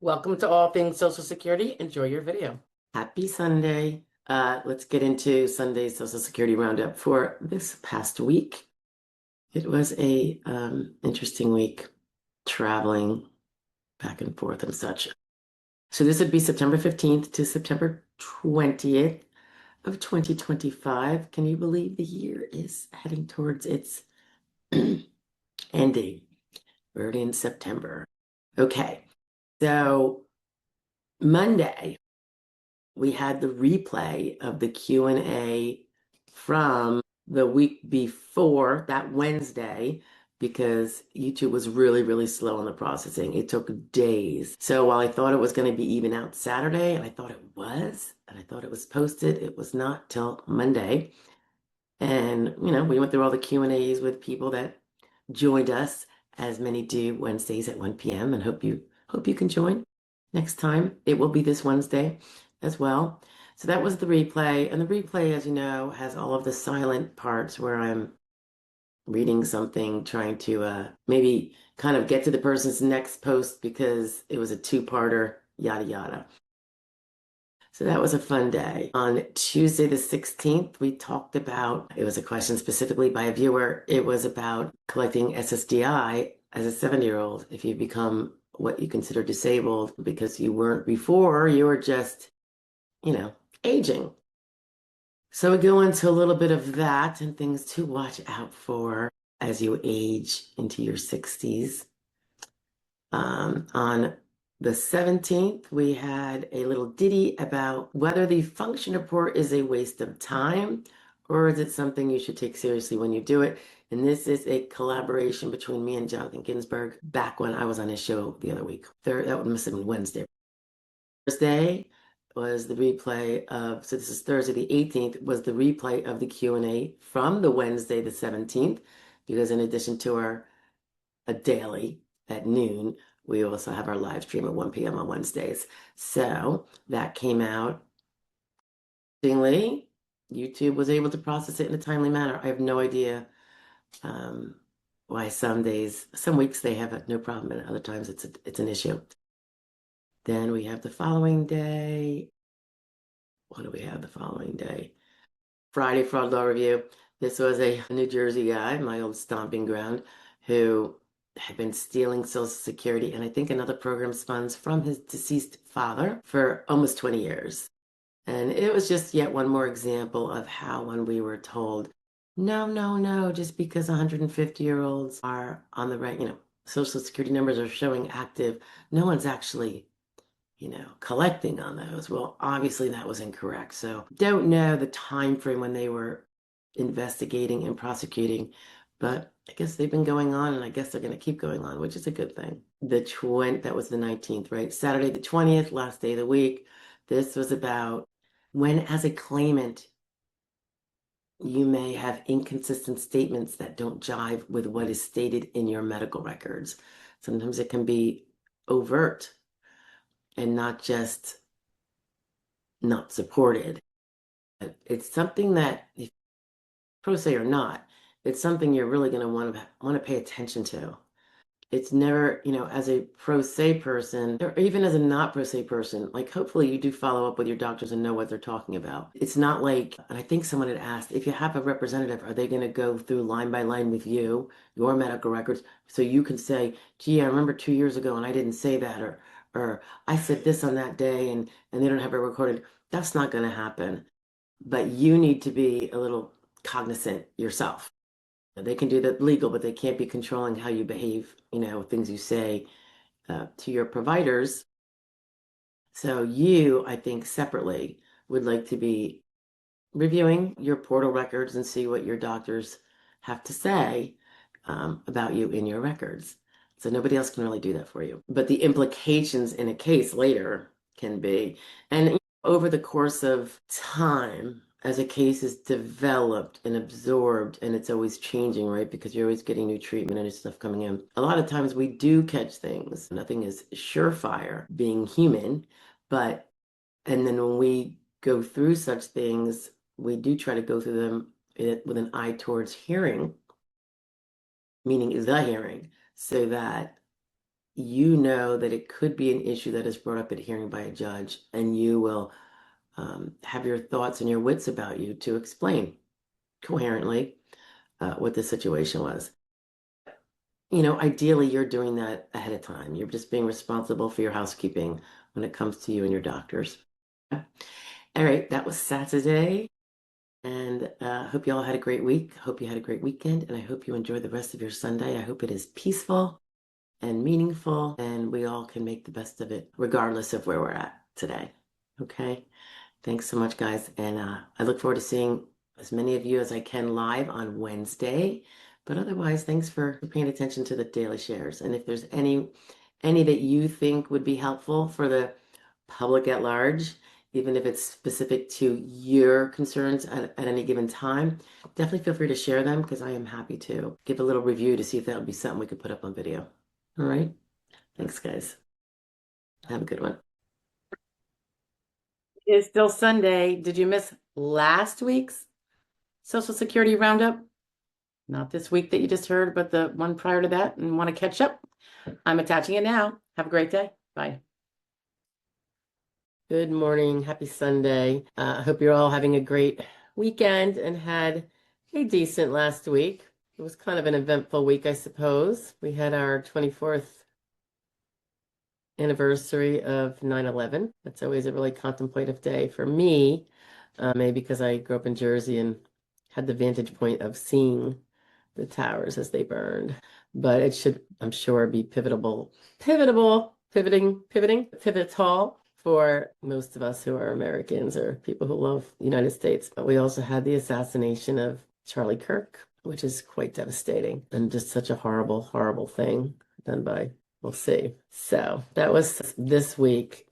Welcome to All Things Social Security. Enjoy your video. Happy Sunday. Let's get into Sunday's Social Security Roundup for this past week. It was a interesting week traveling back and forth and such. So this would be September 15th to September 20th of 2025. Can you believe the year is heading towards its ending? We're already in September. Okay, so Monday, we had the replay of the Q&A from the week before, that Wednesday, because YouTube was really, really slow on the processing. It took days. So while I thought it was going to be even out Saturday, and I thought it was, and I thought it was posted, it was not till Monday. And, we went through all the Q&As with people that joined us, as many do Wednesdays at 1 p.m. and hope you can join next time. It will be this Wednesday as well. So that was the replay. And the replay, as you know, has all of the silent parts where I'm reading something, trying to maybe kind of get to the person's next post because it was a two-parter, yada yada. So that was a fun day. On Tuesday, the 16th, we talked about, it was a question specifically by a viewer. It was about collecting SSDI as a 70-year-old if you become what you consider disabled because you weren't before, you were just, aging. So we go into a little bit of that and things to watch out for as you age into your 60s. On the 17th, we had a little ditty about whether the function report is a waste of time or is it something you should take seriously when you do it. And this is a collaboration between me and Jonathan Ginsburg back when I was on his show the other week. That must have been Wednesday. Thursday was the replay of, so this is Thursday the 18th, was the replay of the Q&A from the Wednesday the 17th, because in addition to a daily at noon, we also have our live stream at 1 p.m. on Wednesdays. So that came out. Interestingly, YouTube was able to process it in a timely manner. I have no idea why some weeks they have no problem, and other times it's an issue. Then we have the following day. What do we have the following day? Friday fraud law review. This was a New Jersey guy, my old stomping ground, who had been stealing Social Security and I think another program's funds from his deceased father for almost 20 years. And it was just yet one more example of how when we were told, no, no, no, just because 150-year-olds are on the right, Social Security numbers are showing active, no one's actually collecting on those. Well, obviously that was incorrect. So don't know the time frame when they were investigating and prosecuting, but I guess they've been going on and I guess they're going to keep going on, which is a good thing. That was the 19th, right? Saturday the 20th, last day of the week. This was about when, as a claimant, you may have inconsistent statements that don't jive with what is stated in your medical records. Sometimes it can be overt and not just not supported. It's something that, if pro se or not, it's something you're really going to want to pay attention to. It's never, as a pro se person, or even as a not pro se person, like hopefully you do follow up with your doctors and know what they're talking about. It's not like, and I think someone had asked, if you have a representative, are they going to go through line by line with you, your medical records, so you can say, gee, I remember 2 years ago and I didn't say that, or I said this on that day and they don't have it recorded. That's not going to happen. But you need to be a little cognizant yourself. They can do that legal, but they can't be controlling how you behave, things you say to your providers. So you, I think, separately would like to be reviewing your portal records and see what your doctors have to say about you in your records. So nobody else can really do that for you. But the implications in a case later can be, and over the course of time, as a case is developed and absorbed, and it's always changing, right? Because you're always getting new treatment and new stuff coming in. A lot of times we do catch things. Nothing is surefire, being human, and then when we go through such things, we do try to go through them with an eye towards hearing, meaning the hearing, so that you know that it could be an issue that is brought up at hearing by a judge, and you will have your thoughts and your wits about you to explain coherently what the situation was. Ideally, you're doing that ahead of time. You're just being responsible for your housekeeping when it comes to you and your doctors. All right, that was Saturday. And hope you all had a great week. Hope you had a great weekend. And I hope you enjoy the rest of your Sunday. I hope it is peaceful and meaningful, and we all can make the best of it, regardless of where we're at today. Okay? Thanks so much, guys. And I look forward to seeing as many of you as I can live on Wednesday. But otherwise, thanks for paying attention to the daily shares. And if there's any that you think would be helpful for the public at large, even if it's specific to your concerns at any given time, definitely feel free to share them because I am happy to give a little review to see if that would be something we could put up on video. All right. Thanks, guys. Have a good one. It's still Sunday. Did you miss last week's Social Security roundup? Not this week that you just heard, but the one prior to that, and want to catch up? I'm attaching it now. Have a great day. Bye. Good morning. Happy Sunday. I hope you're all having a great weekend and had a decent last week. It was kind of an eventful week, I suppose. We had our 24th anniversary of 9/11. That's always a really contemplative day for me, maybe because I grew up in Jersey and had the vantage point of seeing the towers as they burned. But it should, I'm sure, be pivotal for most of us who are Americans or people who love the United States. But we also had the assassination of Charlie Kirk, which is quite devastating and just such a horrible, horrible thing done by, we'll see. So that was this week.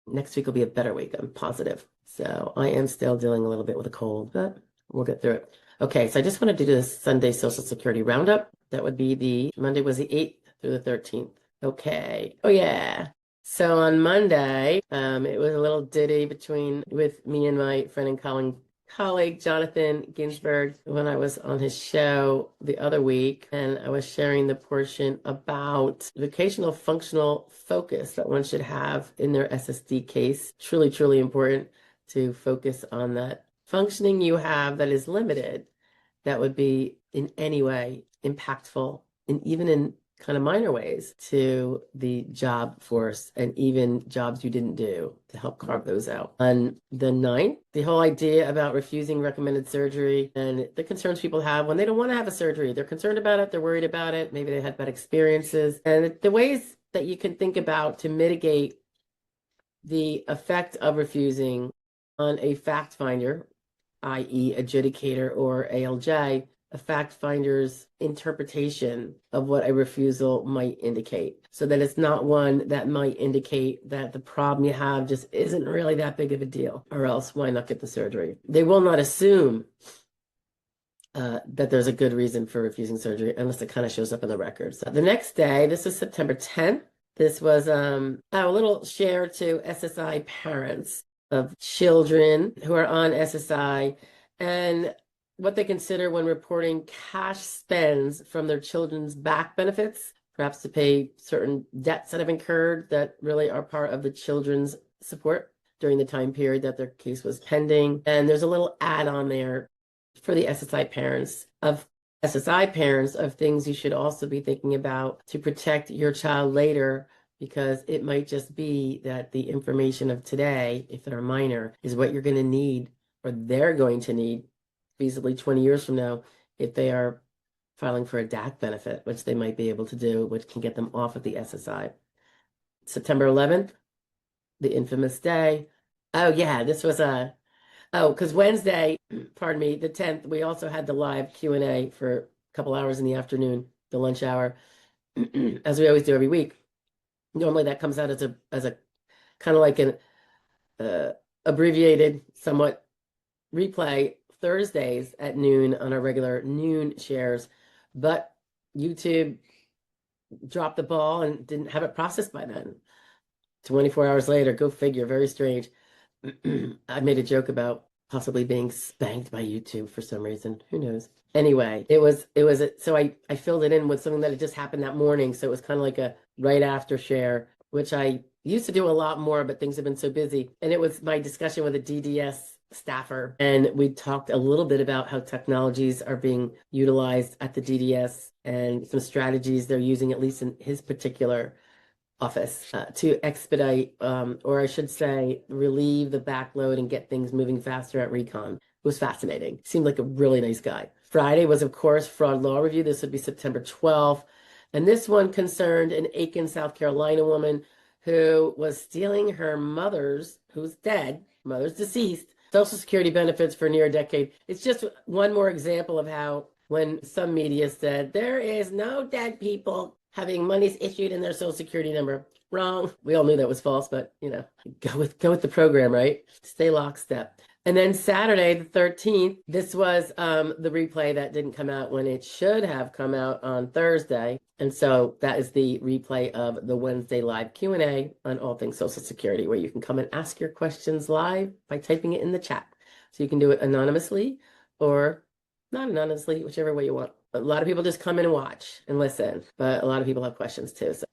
Next week will be a better week, I'm positive. So I am still dealing a little bit with a cold, but we'll get through it. Okay, so I just want to do this Sunday Social Security roundup. That would be Monday was the 8th through the 13th. Okay. Oh yeah. So on Monday, it was a little ditty with me and my friend and colleague Jonathan Ginsberg when I was on his show the other week, and I was sharing the portion about vocational functional focus that one should have in their SSD case. Truly, truly important to focus on that functioning you have that is limited, that would be in any way impactful, and even in kind of minor ways to the job force and even jobs you didn't do to help carve those out. On the 9th, the whole idea about refusing recommended surgery and the concerns people have when they don't want to have a surgery. They're concerned about it, they're worried about it, maybe they had bad experiences, and the ways that you can think about to mitigate the effect of refusing on a fact finder, i.e. adjudicator or ALJ, a fact finder's interpretation of what a refusal might indicate, so that it's not one that might indicate that the problem you have just isn't really that big of a deal, or else why not get the surgery? They will not assume that there's a good reason for refusing surgery unless it kind of shows up in the records. So the next day, this is September 10th. This was a little share to SSI parents of children who are on SSI and what they consider when reporting cash spends from their children's back benefits, perhaps to pay certain debts that have incurred that really are part of the children's support during the time period that their case was pending. And there's a little add-on there for the SSI parents of things you should also be thinking about to protect your child later, because it might just be that the information of today, if they're minor, is what you're going to need, or they're going to need feasibly 20 years from now if they are filing for a DAC benefit, which they might be able to do, which can get them off of the SSI. September 11th, the infamous day. Oh yeah, this was because Wednesday, pardon me, the 10th, we also had the live Q&A for a couple hours in the afternoon, the lunch hour, as we always do every week. Normally that comes out as a kind of like an abbreviated, somewhat replay Thursdays at noon on our regular noon shares, but YouTube dropped the ball and didn't have it processed by then. 24 hours later, go figure, very strange. I made a joke about possibly being spanked by YouTube for some reason. Who knows? Anyway, so I filled it in with something that had just happened that morning. So it was kind of like a right after share, which I used to do a lot more, but things have been so busy. And it was my discussion with a DDS staffer. And we talked a little bit about how technologies are being utilized at the DDS and some strategies they're using, at least in his particular office, to expedite, or I should say, relieve the backload and get things moving faster at Recon. It was fascinating. Seemed like a really nice guy. Friday was, of course, fraud law review. This would be September 12th. And this one concerned an Aiken, South Carolina woman who was stealing her mother's, who's dead, mother's deceased, Social Security benefits for near a decade. It's just one more example of how when some media said there is no dead people having monies issued in their Social Security number. Wrong. We all knew that was false, but go with the program, right? Stay lockstep. And then Saturday, the 13th, this was the replay that didn't come out when it should have come out on Thursday. And so that is the replay of the Wednesday live Q&A on all things Social Security, where you can come and ask your questions live by typing it in the chat. So you can do it anonymously or not anonymously, whichever way you want. A lot of people just come in and watch and listen, but a lot of people have questions too. So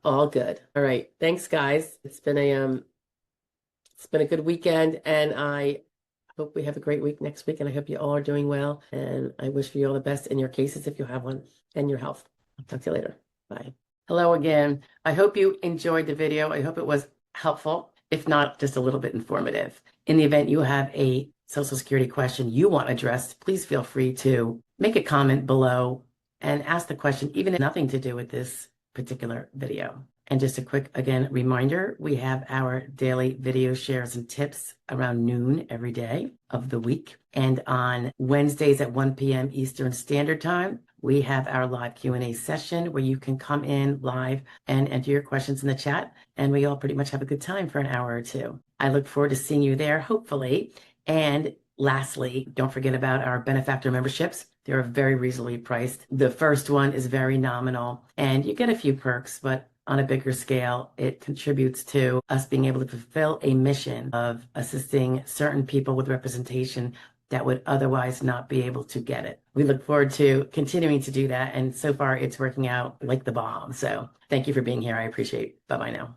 all good. All right. Thanks, guys. It's been a good weekend, and I hope we have a great week next week, and I hope you all are doing well. And I wish for you all the best in your cases if you have one, and your health. I'll talk to you later. Bye. Hello again. I hope you enjoyed the video. I hope it was helpful, if not just a little bit informative. In the event you have a Social Security question you want addressed, please feel free to make a comment below and ask the question, even if nothing to do with this particular video. And just a quick, again, reminder, we have our daily video shares and tips around noon every day of the week. And on Wednesdays at 1 p.m. Eastern Standard Time, we have our live Q&A session where you can come in live and enter your questions in the chat. And we all pretty much have a good time for an hour or two. I look forward to seeing you there, hopefully. And lastly, don't forget about our benefactor memberships. They're very reasonably priced. The first one is very nominal, and you get a few perks, but on a bigger scale, it contributes to us being able to fulfill a mission of assisting certain people with representation that would otherwise not be able to get it. We look forward to continuing to do that, and so far it's working out like the bomb. So thank you for being here. I appreciate it. Bye-bye now.